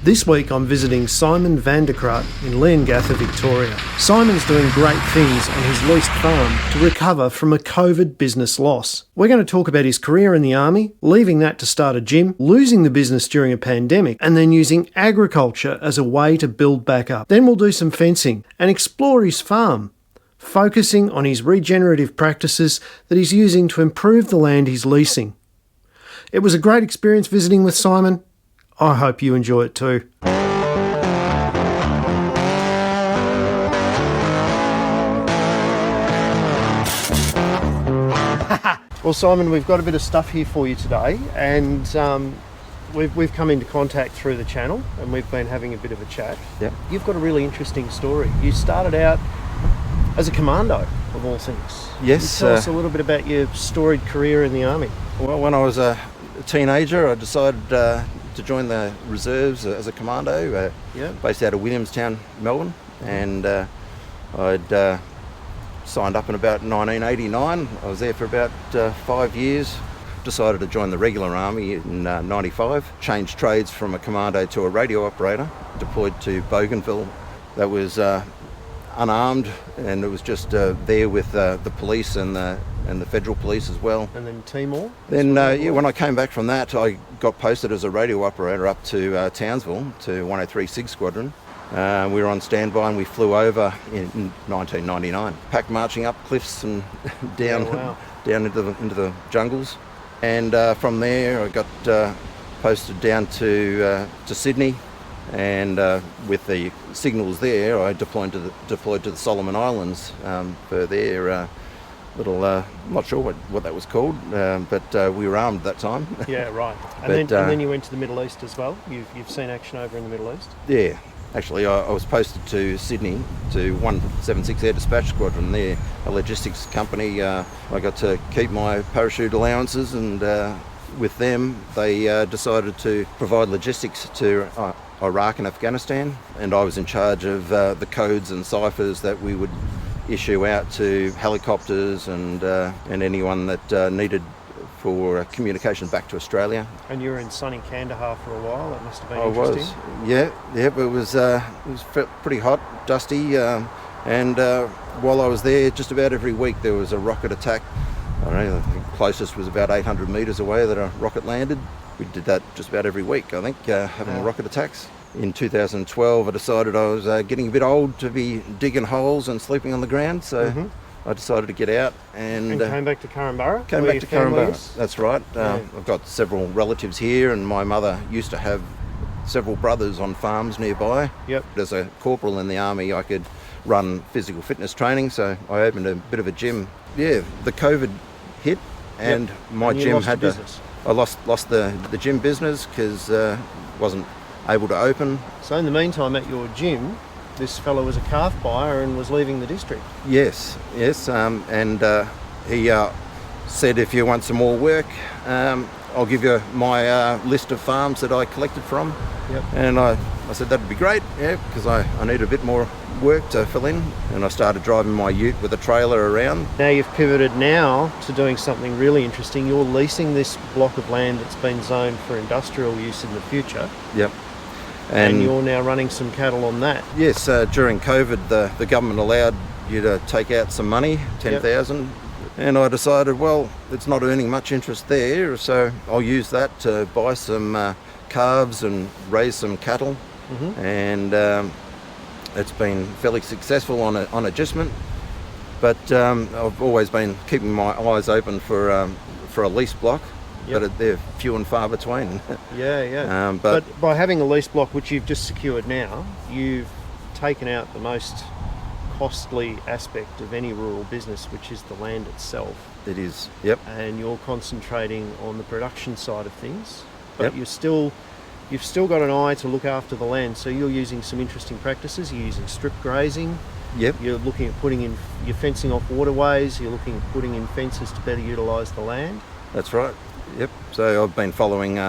This week I'm visiting Simon van der Craat in Leongatha, Victoria. Simon's doing great things on his leased farm to recover from a COVID business loss. We're going to talk about his career in the army, leaving that to start a gym, losing the business during a pandemic, and then using agriculture as a way to build back up. Then we'll do some fencing and explore his farm, focusing on his regenerative practices that he's using to improve the land he's leasing. It was a great experience visiting with Simon. I hope you enjoy it too. Well, Simon, we've got a bit of stuff here for you today, and we've come into contact through the channel, and we've been having a bit of a chat. Yep. You've got a really interesting story. You started out as a commando, of all things. Yes. Can you tell us a little bit about your storied career in the army? Well, when I was a teenager, I decided to join the reserves as a commando, based out of Williamstown, Melbourne, and I'd signed up in about 1989. I was there for about 5 years. Decided to join the regular army in 95. Changed trades from a commando to a radio operator. Deployed to Bougainville. That was unarmed, and it was just there with the police and the federal police as well. And then Timor? Then, when I came back from that, I got posted as a radio operator up to Townsville, to 103 SIG Squadron. We were on standby and we flew over in 1999. Pack marching up cliffs and down into the jungles. And from there I got posted down to Sydney, and with the signals there I deployed to the Solomon Islands for their little, I'm not sure what that was called, but we were armed at that time. Yeah, right. And then you went to the Middle East as well? You've seen action over in the Middle East? Yeah. Actually, I was posted to Sydney to 176 Air Dispatch Squadron there, a logistics company. I got to keep my parachute allowances, and with them they decided to provide logistics to Iraq and Afghanistan, and I was in charge of the codes and ciphers that we would issue out to helicopters and anyone that needed for communication back to Australia. And you were in sunny Kandahar for a while. That must have been interesting. But it was pretty hot, dusty, and while I was there, just about every week there was a rocket attack. I don't know, the closest was about 800 metres away that a rocket landed. We did that just about every week, I think, having rocket attacks. In 2012, I decided I was getting a bit old to be digging holes and sleeping on the ground, so I decided to get out and came back to Korumburra? Came back to Korumburra, that's right. I've got several relatives here, and my mother used to have several brothers on farms nearby. Yep. As a corporal in the army, I could run physical fitness training, so I opened a bit of a gym. Yeah, the COVID hit, and my gym had to... I lost the gym business because wasn't able to open. So in the meantime, at your gym, this fellow was a calf buyer and was leaving the district. Yes, and he said, if you want some more work, I'll give you my list of farms that I collected from. Yep. And I said that'd be great, because I need a bit more work to fill in, and I started driving my ute with a trailer around. Now you've pivoted now to doing something really interesting. You're leasing this block of land that's been zoned for industrial use in the future. Yep. And you're now running some cattle on that. Yes, during COVID, the government allowed you to take out some money, 10,000, and I decided, well, it's not earning much interest there, so I'll use that to buy some calves and raise some cattle, and it's been fairly successful on adjustment, but I've always been keeping my eyes open for a lease block. Yep. But they're few and far between. But by having a lease block, which you've just secured now, you've taken out the most costly aspect of any rural business, which is the land itself. It is, yep. And you're concentrating on the production side of things, but you've still got an eye to look after the land. So you're using some interesting practices. You're using strip grazing. Yep. You're looking at you're fencing off waterways. You're looking at putting in fences to better utilise the land. That's right. Yep. So I've been following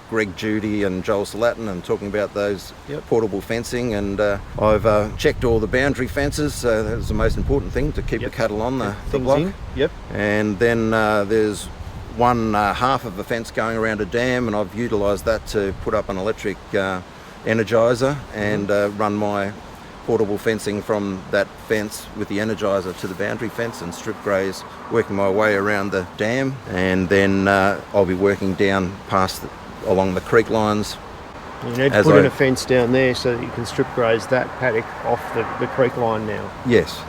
Greg Judy and Joel Salatin and talking about those portable fencing, and I've checked all the boundary fences. So that was the most important thing, to keep the cattle on the block. Yep. And then there's one half of a fence going around a dam, and I've utilised that to put up an electric energizer and run my portable fencing from that fence with the energizer to the boundary fence and strip graze, working my way around the dam, and then I'll be working down along the creek lines. You need to put in a fence down there so that you can strip graze that paddock off the creek line now. Yes.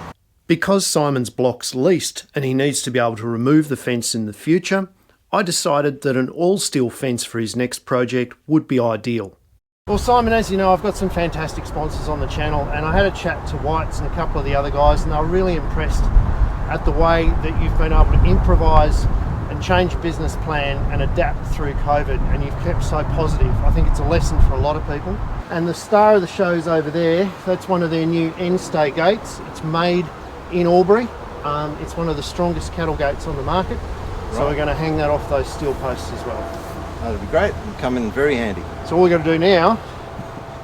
Because Simon's block's leased and he needs to be able to remove the fence in the future, I decided that an all-steel fence for his next project would be ideal. Well, Simon, as you know, I've got some fantastic sponsors on the channel, and I had a chat to Whites and a couple of the other guys, and they were really impressed at the way that you've been able to improvise and change your business plan and adapt through COVID, and you've kept so positive. I think it's a lesson for a lot of people. And the star of the show is over there. That's one of their new end stay gates. It's made in Albury. It's one of the strongest cattle gates on the market. Right. So we're going to hang that off those steel posts as well. That'd be great. It'll come in very handy. So all we've got to do now,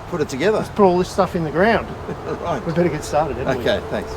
put it together. Let's put all this stuff in the ground. Right. We better get started, haven't we? Okay, thanks.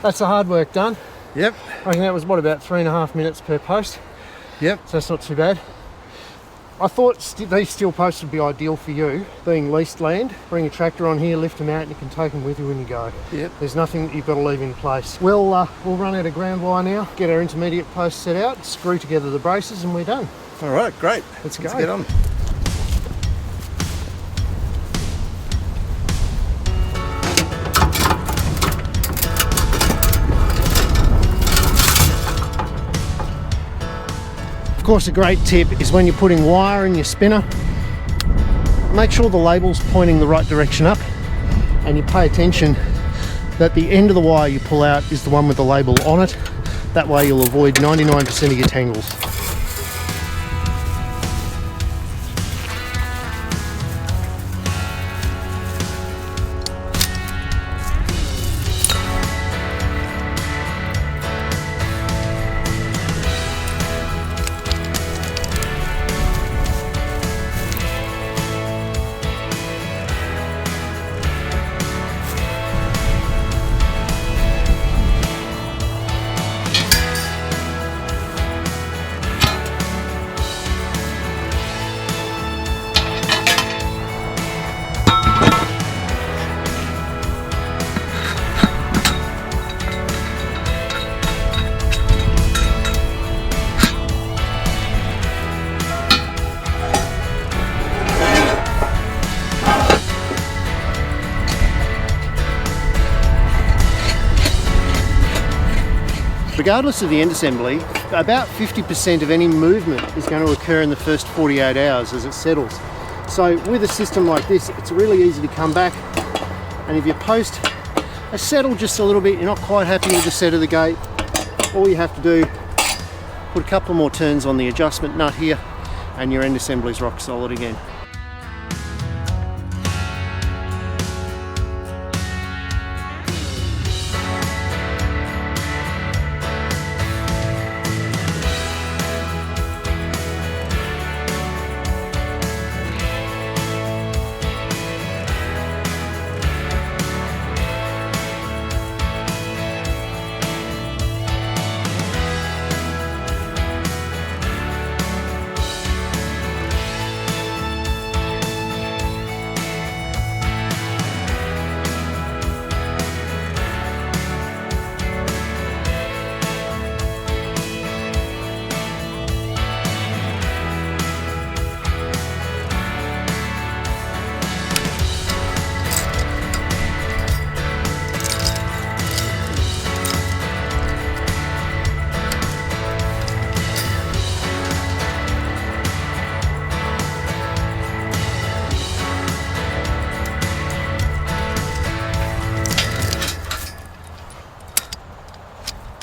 That's the hard work done. Yep. I think that was, what, about 3.5 minutes per post? Yep. So that's not too bad. I thought these steel posts would be ideal for you, being leased land. Bring a tractor on here, lift them out, and you can take them with you when you go. Yep. There's nothing that you've got to leave in place. We'll run out of ground wire now, get our intermediate posts set out, screw together the braces, and we're done. All right, great. Let's go. Let's get on. Of course, a great tip is when you're putting wire in your spinner, make sure the label's pointing the right direction up, and you pay attention that the end of the wire you pull out is the one with the label on it. That way you'll avoid 99% of your tangles. Regardless of the end assembly, about 50% of any movement is going to occur in the first 48 hours as it settles. So with a system like this, it's really easy to come back, and if your post has settled just a little bit, you're not quite happy with the set of the gate, all you have to do, put a couple more turns on the adjustment nut here, and your end assembly is rock solid again.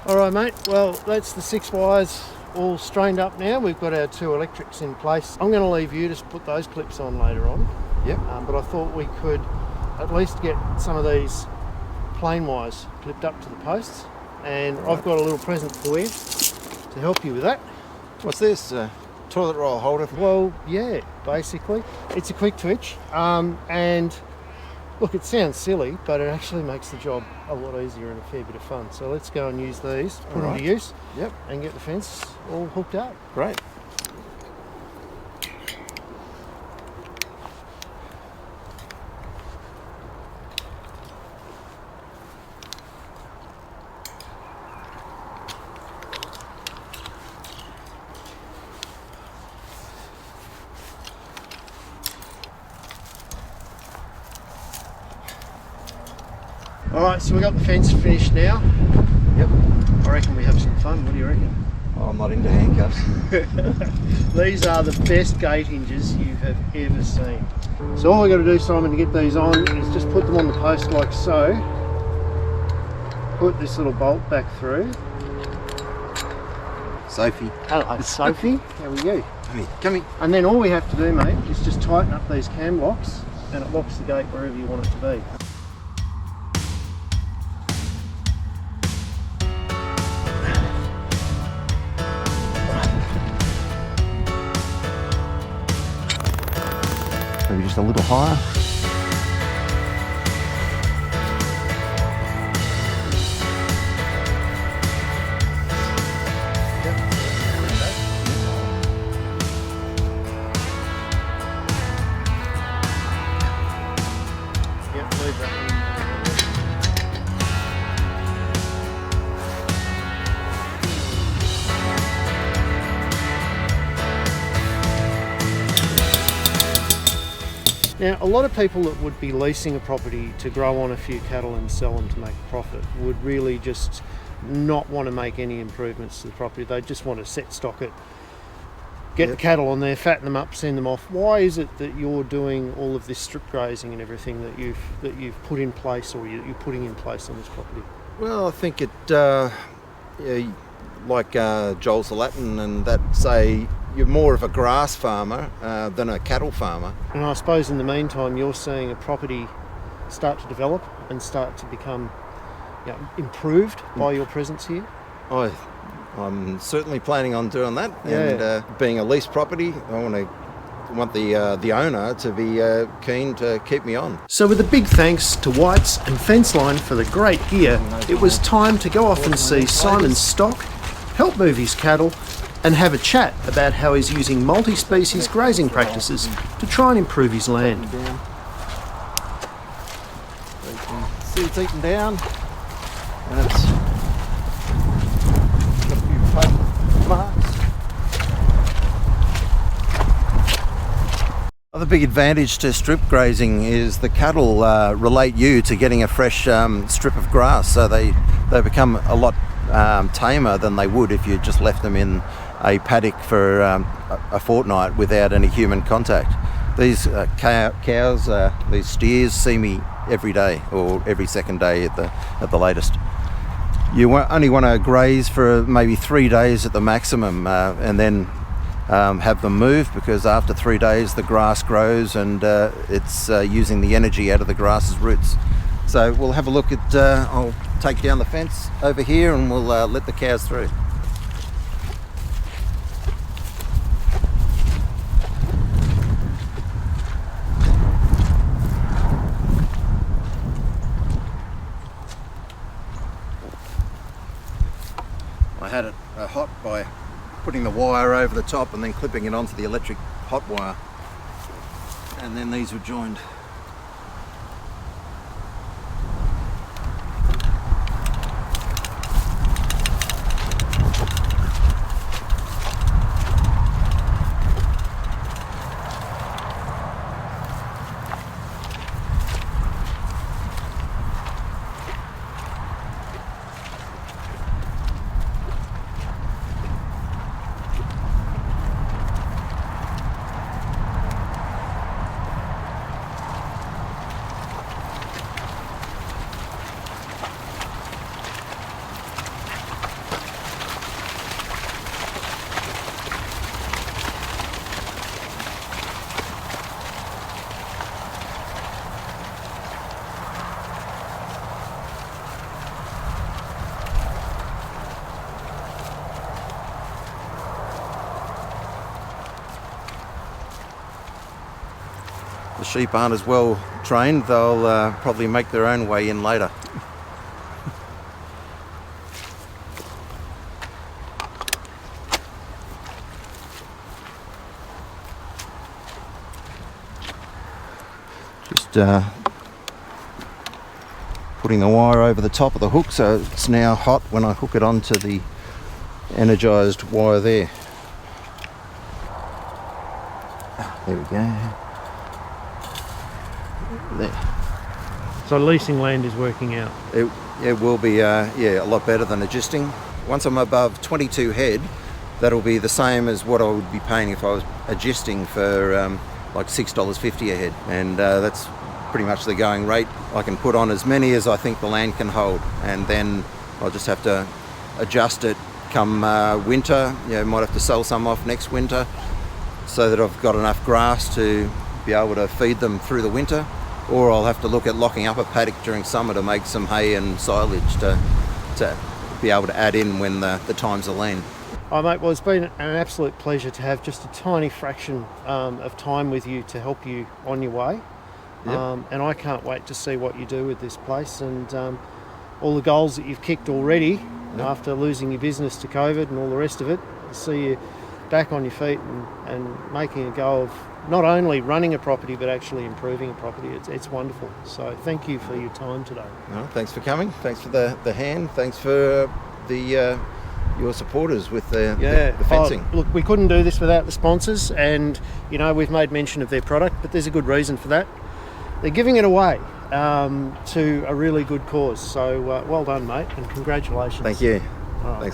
All right, mate. Well, that's the 6 wires all strained up now. We've got our 2 electrics in place. I'm going to leave you to put those clips on later on. Yep. But I thought we could at least get some of these plain wires clipped up to the posts. And Right. I've got a little present for you to help you with that. What's this? Toilet roll holder? Well, yeah, basically. It's a quick twitch. And look, it sounds silly, but it actually makes the job a lot easier and a fair bit of fun. So let's go and use these, put them Alright. to use, Yep. and get the fence all hooked up. Great. All right, so we got the fence finished now. Yep. I reckon we have some fun. What do you reckon? Oh, I'm not into handcuffs. These are the best gate hinges you have ever seen. So all we got to do, Simon, to get these on is just put them on the post like so. Put this little bolt back through. Sophie. Hello, Sophie. How are you? Come here. And then all we have to do, mate, is just tighten up these cam locks, and it locks the gate wherever you want it to be. Maybe just a little higher. Yep, leave that one. Now, a lot of people that would be leasing a property to grow on a few cattle and sell them to make a profit would really just not want to make any improvements to the property. They just want to set stock it, get the cattle on there, fatten them up, send them off. Why is it that you're doing all of this strip grazing and everything that you've put in place, or you're putting in place on this property? Well, I think it, like Joel's the Latin, and that say you're more of a grass farmer than a cattle farmer. And I suppose in the meantime, you're seeing a property start to develop and start to become improved by your presence here. I'm certainly planning on doing that. Yeah. And being a leased property, I want the owner to be keen to keep me on. So with a big thanks to Whites and Fenceline for the great gear, it was time to go off and see Simon's stock, help move his cattle, and have a chat about how he's using multi-species grazing practices to try and improve his land. Down. So you can see it's eaten down, and it's got a few paved marks. The big advantage to strip grazing is the cattle relate you to getting a fresh strip of grass, so they become a lot tamer than they would if you just left them in a paddock for a fortnight without any human contact. These cows, these steers, see me every day or every second day at the latest. You only want to graze for maybe 3 days at the maximum, and then have them move, because after 3 days the grass grows and it's using the energy out of the grass's roots. So we'll have a look at, I'll take down the fence over here and we'll let the cows through. I had it hot by putting the wire over the top and then clipping it onto the electric hot wire, and then these were joined. the sheep aren't as well trained, they'll probably make their own way in later. Just putting the wire over the top of the hook so it's now hot when I hook it onto the energised wire there. There we go. There. So leasing land is working out. It will be a lot better than adjusting. Once I'm above 22 head, that'll be the same as what I would be paying if I was adjusting for like $6.50 a head, and that's pretty much the going rate. I can put on as many as I think the land can hold, and then I'll just have to adjust it come winter. Might have to sell some off next winter so that I've got enough grass to be able to feed them through the winter, or I'll have to look at locking up a paddock during summer to make some hay and silage to be able to add in when the times are lean. Oh mate, well it's been an absolute pleasure to have just a tiny fraction of time with you to help you on your way. Yep. And I can't wait to see what you do with this place and all the goals that you've kicked already. Yep. After losing your business to COVID and all the rest of it, to see you back on your feet and making a go of not only running a property but actually improving a property. It's wonderful. So thank you for your time today. No, thanks for coming. Thanks for the hand. Thanks for your supporters with the fencing. Look, we couldn't do this without the sponsors, and we've made mention of their product, but there's a good reason for that. They're giving it away to a really good cause. So well done, mate, and congratulations. Thank you. All right. Thanks.